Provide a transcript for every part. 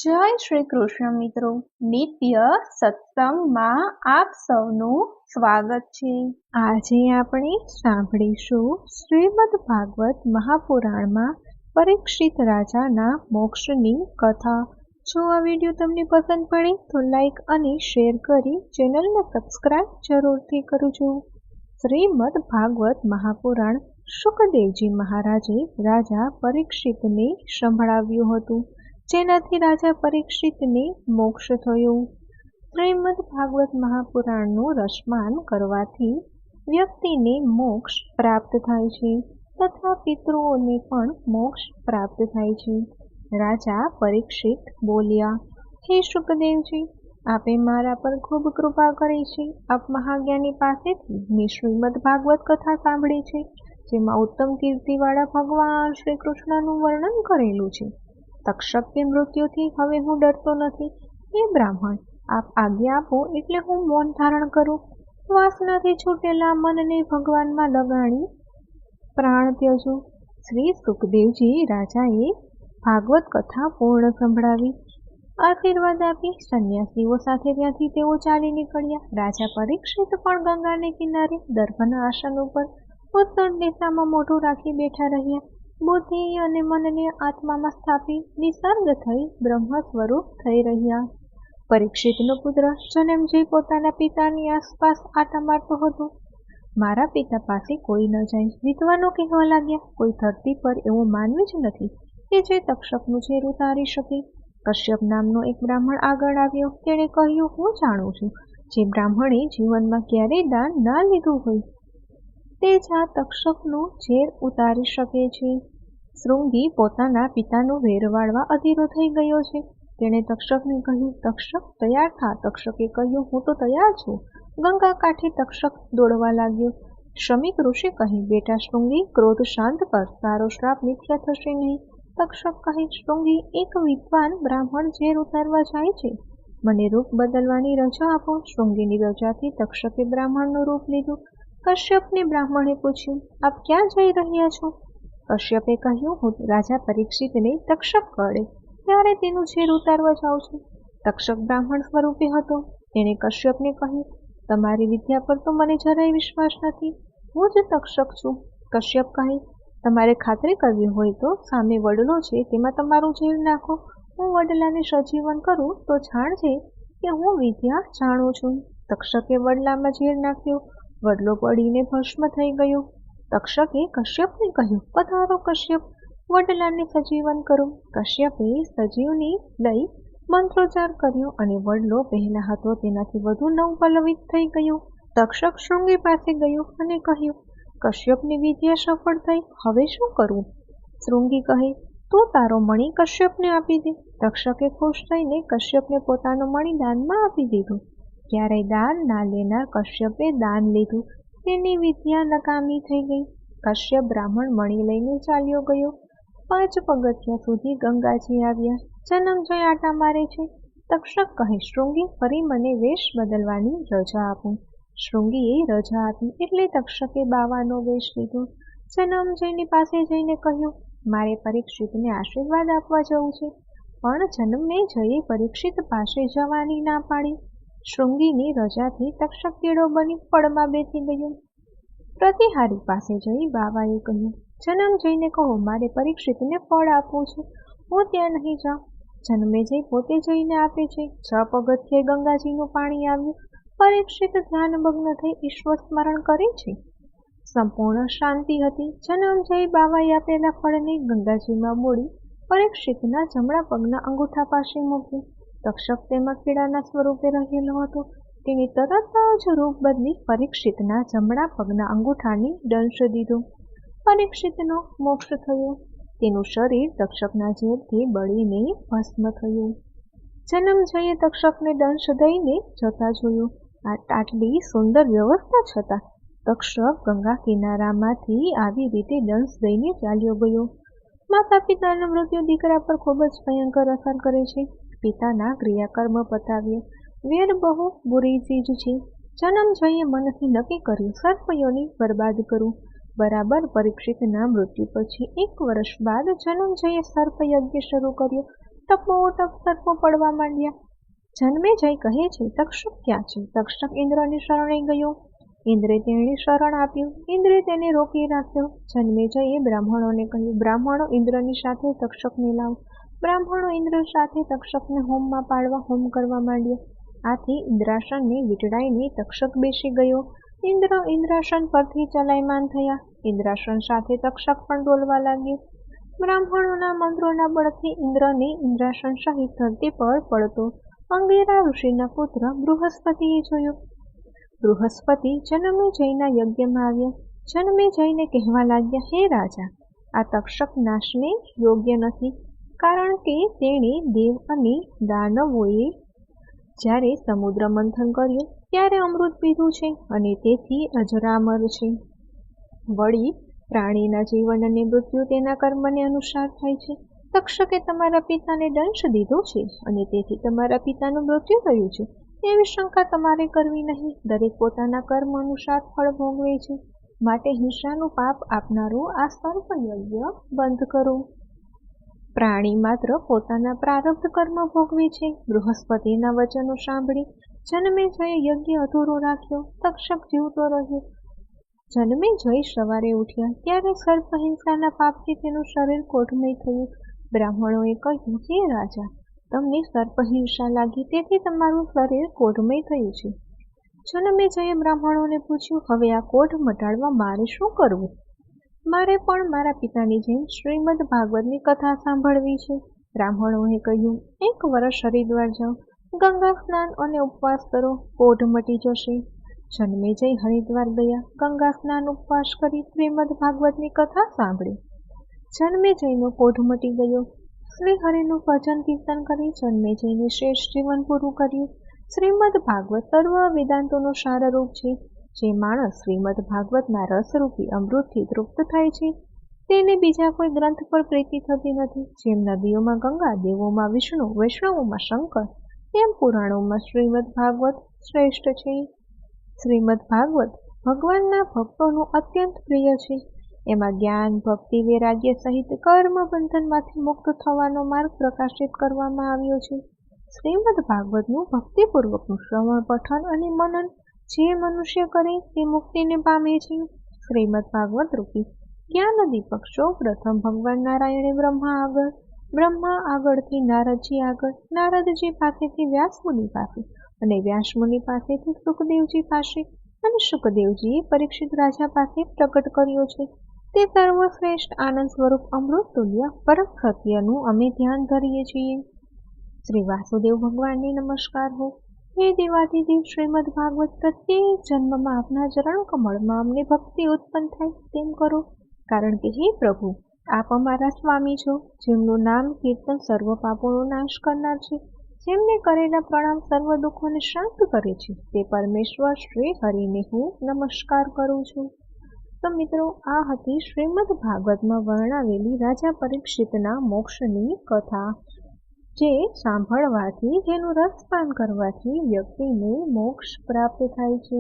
જય શ્રી કૃષ્ણ મિત્રો, નિત્ય સત્સંગમાં આપ સૌનું સ્વાગત છે। આજે આપણે સાંભળીશું શ્રીમદ ભાગવત મહાપુરાણમાં પરીક્ષિત રાજાના મોક્ષની કથા। જો આ વિડીયો તમને પસંદ પડે તો લાઈક અને શેર કરી ચેનલને સબસ્ક્રાઇબ જરૂરથી કરજો। શ્રીમદ ભાગવત મહાપુરાણ શુકદેવજી મહારાજે રાજા પરીક્ષિતને સંભળાવ્યું હતું, જેનાથી રાજા પરીક્ષિતને મોક્ષ થયો। શ્રીમદ ભાગવત મહાપુરાણનું રસપાન કરવાથી વ્યક્તિને મોક્ષ પ્રાપ્ત થાય છે તથા પિતૃઓને પણ મોક્ષ પ્રાપ્ત થાય છે। રાજા પરીક્ષિત બોલ્યા, હે શુકદેવજી, આપે મારા પર ખૂબ કૃપા કરી છે। આપ મહાજ્ઞાની પાસેથી મેં શ્રીમદ ભાગવત કથા સાંભળી છે, જેમાં ઉત્તમ કીર્તિવાળા ભગવાન શ્રી કૃષ્ણનું વર્ણન કરેલું છે। તક્ષકની મૃત્યુથી હવે હું ડરતો નથી। હે બ્રાહ્મણ, આપ આજ્ઞા આપો એટલે હું મૌન ધારણ કરું। વાસનાથી છૂટેલા મનને ભગવાનમાં લગાડી પ્રાણ ત્યજું। શ્રી સુખદેવજી રાજાએ ભાગવત કથા પૂર્ણ સંભળાવી, આશીર્વાદ આપી સંન્યાસીઓ સાથે ત્યાંથી તેઓ ચાલી નીકળ્યા। રાજા પરીક્ષિત પણ ગંગાને કિનારે દર્ભના આસન ઉપર ઉત્તર દિશામાં મોઢું રાખી બેઠા રહ્યા। બુદ્ધિ અને મનને આત્મામાં સ્થાપી નિસર્ગ થઈ બ્રહ્મ સ્વરૂપ થઈ રહ્યા। પરીક્ષિતનો પુત્ર જનમજી પોતાના પિતાની આસપાસ આટા મારતો હતો। મારા પિતા પાસે કોઈ ન જાય। વિદ્વાનો કહેવા લાગ્યા, કોઈ ધરતી પર એવો માનવી જ નથી કે જે તક્ષકનું ઝેર ઉતારી શકે। કશ્યપ નામનો એક બ્રાહ્મણ આગળ આવ્યો। તેણે કહ્યું, હું જાણું છું, જે બ્રાહ્મણે જીવનમાં ક્યારેય દાન ના લીધું હોય તે જ આ તક્ષકનું ઝેર ઉતારી શકે છે। શૃંગી પોતાના પિતાનું વેર વાળવા અધીરો થઈ ગયો છે। તેણે તક્ષકને કહ્યું, તક્ષક તૈયાર થા। તક્ષકે કહ્યું, હું તો તૈયાર છું। ગંગા કાંઠે તક્ષક દોડવા લાગ્યો। શમીક ઋષિ કહે, બેટા શૃંગી, ક્રોધ શાંત કર, તારો શ્રાપ મિથ્યા થશે નહીં। તક્ષક કહે, શૃંગી, એક વિદ્વાન બ્રાહ્મણ ઝેર ઉતારવા જાય છે, મને રૂપ બદલવાની રજા આપો। શૃંગીની રજાથી તક્ષકે બ્રાહ્મણનું રૂપ લીધું। કશ્યપને બ્રાહ્મણે પૂછ્યું, આપ ક્યાં જઈ રહ્યા છો? કશ્યપે કહ્યું, હું રાજા પરીક્ષિતને તક્ષક કરડે ત્યારે તેનું ઝેર ઉતારવા જાઉં છું। તક્ષક બ્રાહ્મણ સ્વરૂપે હતો। તેણે કશ્યપને કહ્યું, તમારી વિદ્યા પર તો મને જરાય વિશ્વાસ નથી, હું જ તક્ષક છું। કશ્યપ કહે, તમારે ખાતરી કરવી હોય તો સામે વડલો છે તેમાં તમારું ઝેર નાખો। હું વડલાને સજીવન કરું તો જાણજે કે હું વિદ્યા જાણું છું। તક્ષકે વડલામાં ઝેર નાખ્યો। વડલો પડીને ભસ્મ થઈ ગયો। તક્ષકે કશ્યપને કહ્યું, પધારો કશ્યપ, વડલાને સજીવન કરો। કશ્યપે સજીવની લઈ મંત્રોચ્ચાર કર્યો અને વડલો પહેલા હતો તેનાથી વધુ નવપલ્લવિત થઈ ગયો। તક્ષક શૃંગી પાસે ગયો અને કહ્યું, કશ્યપની વિદ્યા સફળ થઈ, હવે શું કરવું? શૃંગી કહે, તું તારો મણિ કશ્યપને આપી દે। તક્ષકે ખુશ થઈને કશ્યપને પોતાનો મણિ દાનમાં આપી દીધો। ક્યારેય દાન ના લેનાર કશ્યપે દાન લીધું, તેની વિદ્યા નકામી થઈ ગઈ। કશ્યપ બ્રાહ્મણ મણિ લઈને ચાલ્યો ગયો। 5 પગથિયા સુધી ગંગાજી આવ્યા। જનમજય આટા મારે છે। તક્ષક કહે, શૃંગી, ફરી મને વેશ બદલવાની રજા આપો। શૃંગીએ રજા આપી એટલે તક્ષકે બાવાનો વેશ લીધો। જનમજયની પાસે જઈને કહ્યું, મારે પરીક્ષિતને આશીર્વાદ આપવા જવું છે, પણ જનમેજયે પરીક્ષિત પાસે જવાની ના પાડી। શૃંગીની રજાથી તક્ષક કેળો બની ફળમાં બેસી ગયો। પ્રતિહારી પાસે જઈ બાવાએ કહ્યું, જનમજયને કહો, મારે પરીક્ષિતને ફળ આપવું છે, હું ત્યાં નહીં જાઉં। જનમેજય પોતે જઈને આપે છે। 6 પગથિયે ગંગાજીનું પાણી આવ્યું। પરીક્ષિત ધ્યાનમગ્ન થઈ ઈશ્વર સ્મરણ કરે છે। સંપૂર્ણ શાંતિ હતી। જનમજય બાવાએ આપેલા ફળને ગંગાજીમાં બોળી પરીક્ષિતના જમણા પગના અંગૂઠા પાસે મૂક્યું। તક્ષક તેમાં કીડાના સ્વરૂપે રહેલો હતો। તેણે તરત જ રૂપ બદલી પરીક્ષિતના જમણા પગના અંગૂઠાને દંશ દીધો। પરીક્ષિતનો મોક્ષ થયો। તેનું શરીર તક્ષકના ઝેરથી બળીને ભસ્મ થયું। જનમજયે તક્ષકને દંશ દઈને જતા જોયું। આટલી સુંદર વ્યવસ્થા છતાં તક્ષક ગંગા કિનારામાંથી આવી રીતે દંશ દઈને ચાલ્યો ગયો। માતા પિતાનું મૃત્યુ દીકરા પર ખૂબ જ ભયંકર અસર કરે છે। પિતાના ક્રિયાકર્મ પતાવ્યા। વેર બહુ બુરી ચીજ છે। જનમજયે મનથી નક્કી કર્યું, સર્પયોની બરબાદ કરું। બરાબર પરીક્ષિતના મૃત્યુ પછી 1 વર્ષ બાદ જનમજયે સર્પ યજ્ઞ શરૂ કર્યો। ટપોટપ સર્પો પડવા માંડ્યા. જન્મેજય કહે છે, તક્ષક ક્યાં છે? તક્ષક ઇન્દ્રની શરણે ગયો. ઇન્દ્રે તેને શરણ આપ્યું. ઇન્દ્રે તેને રોકી રાખ્યો. જન્મેજયે બ્રાહ્મણોને કહ્યું, બ્રાહ્મણો ઇન્દ્રની સાથે તક્ષકને લાવો. બ્રાહ્મણો ઇન્દ્ર સાથે તક્ષકને હોમમાં પાડવા હોમ કરવા માંડ્યા. આથી ઇન્દ્રાસનને વીંટળાઈને તક્ષક બેસી ગયો. ઇન્દ્ર ઇન્દ્રાસન પરથી ચલાયમાન થયા. ઇન્દ્રાસન સાથે તક્ષક પણ ડોલવા લાગ્યો. બ્રાહ્મણોના મંત્રોના બળથી ઇન્દ્રને ઇન્દ્રાસન સહિત ધરતી પર પડતો અંગિરા ઋષિના પુત્ર બૃહસ્પતિએ જોયો. બૃહસ્પતિ જન્મેજયના યજ્ઞમાં આવ્યા. જન્મેજયને કહેવા લાગ્યા, હે રાજા, આ તક્ષક નાશને યોગ્ય નથી, કારણ કે તેણે દેવ અને દાનવોએ જ્યારે સમુદ્ર મંથન કર્યું ત્યારે અમૃત પીધું છે અને તેથી અજરામર છે. વળી પ્રાણીના જીવન અને મૃત્યુ તેના કર્મને અનુસાર થાય છે. તક્ષકે તમારા પિતાને દંશ દીધો છે અને તેથી તમારા પિતાનું મૃત્યુ થયું છે. એવી શંકા તમારે કરવી નહીં. દરેક પોતાના કર્મ અનુસાર ફળ ભોગવે છે. માટે હિંસાનું પાપ આપનારું આ સર્પ યજ્ઞ બંધ કરો. પ્રાણી માત્ર પોતાના પ્રારબ્ધ કર્મ ભોગવે છે. બૃહસ્પતિના વચનો સાંભળી જન્મેજયે યજ્ઞ અધૂરો રાખ્યો. તક્ષક જીવતો રહ્યો. જન્મેજય સવારે ઉઠ્યા ત્યારે સર્પહિંસાના પાપથી તેનું શરીર કોઢમય થયું. બ્રાહ્મણોએ કહ્યું, હે રાજા, તમને સર્પહિંસા લાગી તેથી તમારું શરીર કોઢમય થયું છે. જન્મેજયે બ્રાહ્મણોને પૂછ્યું, હવે આ કોઢ મટાડવા મારે શું કરવું? મારે પણ મારા પિતાની જેમ શ્રીમદ ભાગવતની કથા સાંભળવી છે. બ્રાહ્મણોએ કહ્યું, 1 વર્ષ હરિદ્વાર જાઓ, ગંગા સ્નાન અને ઉપવાસ કરો, કોઢ મટી જશે. જન્મેજય હરિદ્વાર ગયા. ગંગા સ્નાન ઉપવાસ કરી શ્રીમદ ભાગવતની કથા સાંભળી. જન્મેજયનો કોઢ મટી ગયો. શ્રી હરિનું ભજન કીર્તન કરી જન્મેજયને શ્રેષ્ઠ જીવન પૂરું કર્યું. શ્રીમદ ભાગવત સર્વ વેદાંતોનો સારરૂપ છે. જે માણસ શ્રીમદ ભાગવતના રસરૂપી અમૃતથી તૃપ્ત થાય છે તેને બીજા કોઈ ગ્રંથ પર પ્રીતિ થતી નથી. જેમ નદીઓમાં ગંગા, દેવોમાં વિષ્ણુ, વૈષ્ણવોમાં શંકર, તેમ પુરાણોમાં શ્રીમદ ભાગવત શ્રેષ્ઠ છે. શ્રીમદ ભાગવત ભગવાનના ભક્તોનું અત્યંત પ્રિય છે. એમાં જ્ઞાન, ભક્તિ, વૈરાગ્ય સહિત કર્મ બંધનમાંથી મુક્ત થવાનો માર્ગ પ્રકાશિત કરવામાં આવ્યો છે. શ્રીમદ ભાગવતનું ભક્તિપૂર્વકનું શ્રવણ, પઠન અને મનન જે મનુષ્ય કરે તે મુક્તિને પામે છે. શ્રીમદ ભાગવત રૂપી જ્ઞાન દીપક સૌ પ્રથમ ભગવાન નારાયણે બ્રહ્મા આગળથી નારદજી આગળ, નારદજી પાસેથી વ્યાસમુનિ પાસે અને વ્યાસમુનિ પાસેથી સુખદેવજી પાસે અને સુખદેવજીએ પરીક્ષિત રાજા પાસે પ્રગટ કર્યો છે. તે સર્વશ્રેષ્ઠ આનંદ સ્વરૂપ અમૃત તુલ્ય પરમ સત્યનું અમે ધ્યાન ધરીએ છીએ. શ્રી વાસુદેવ ભગવાનને નમસ્કાર હો. હે દેવાધિદેવ, શ્રીમદ ભાગવત પ્રત્યેક જન્મમાં આપના ચરણ કમળમાં અમને ભક્તિ ઉત્પન્ન થાય તેમ કરો. કારણ કે હે પ્રભુ, આપ અમારા સ્વામી છો, જેમનું નામ કીર્તન સર્વ પાપોનો નાશ કરનાર છે, જેમને કરેલા પ્રણામ સર્વ દુઃખોને શાંત કરે છે, તે પરમેશ્વર શ્રી હરિને હું નમસ્કાર કરું છું. તો મિત્રો, આ હતી શ્રીમદ ભાગવતમાં વર્ણવેલી રાજા પરીક્ષિતના મોક્ષની કથા, જે સાંભળવાથી, જેનું રસપાન કરવાથી વ્યક્તિને મોક્ષ પ્રાપ્ત થાય છે.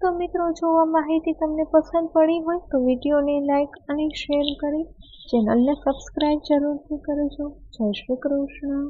તો મિત્રો, જો આ માહિતી તમને પસંદ પડી હોય તો વિડીયોને લાઈક અને શેર કરી ચેનલને સબસ્ક્રાઈબ જરૂરથી કરજો. જય શ્રી કૃષ્ણ.